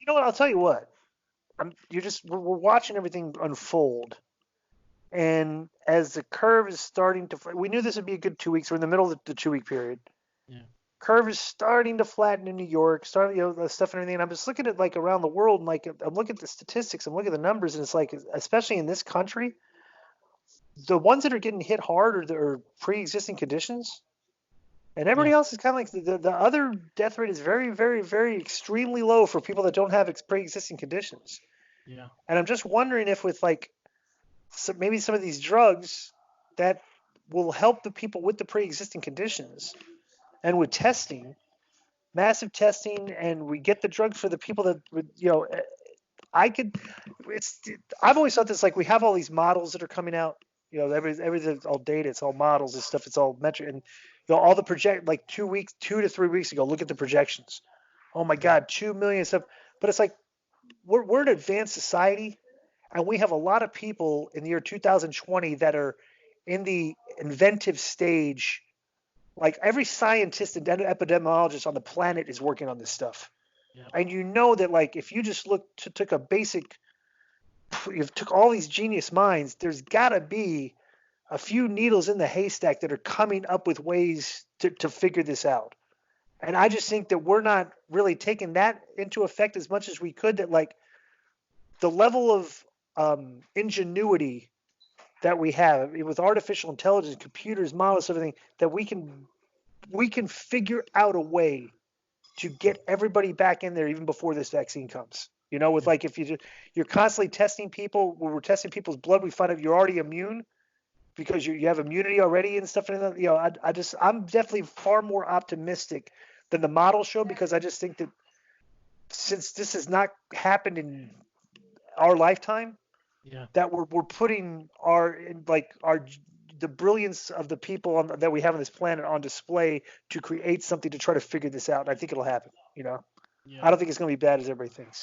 You know what? I'll tell you what. We're watching everything unfold, and as the curve is starting to, we knew this would be a good 2 weeks. We're in the middle of the 2 week period. Yeah. Curve is starting to flatten in New York, starting, the stuff and everything. And I'm just looking at like around the world, and like I'm looking at the statistics, I'm looking at the numbers, and it's like, especially in this country, the ones that are getting hit hard are pre-existing conditions, and Yeah. everybody else is kind of like the other death rate is very, very, very extremely low for people that don't have pre-existing conditions. Yeah. And I'm just wondering if with like maybe some of these drugs that will help the people with the pre-existing conditions and with testing, massive testing, and we get the drugs for the people that would, I could, it's, I've always thought this, like we have all these models that are coming out, everything's all data, it's all models and stuff, it's all metric, and all the project, like 2 weeks, 2 to 3 weeks ago, look at the projections. Oh my Yeah. God, 2 million stuff. But it's like, we're an advanced society, and we have a lot of people in the year 2020 that are in the inventive stage. Like every scientist and epidemiologist on the planet is working on this stuff. Yeah. And you know that, like, if you just took a basic, you took all these genius minds, there's got to be a few needles in the haystack that are coming up with ways to figure this out. And I just think that we're not really taking that into effect as much as we could. That, like, the level of ingenuity that we have with artificial intelligence, computers, models, everything, that we can figure out a way to get everybody back in there even before this vaccine comes. With Yeah. like, if you're constantly testing people, when we're testing people's blood, we find out you're already immune because you have immunity already and stuff. And I'm definitely far more optimistic than the model show, because I just think that since this has not happened in our lifetime, Yeah. that we're putting our the brilliance of the people that we have on this planet on display to create something to try to figure this out. And I think it'll happen. I Yeah. don't think it's going to be bad as everybody thinks.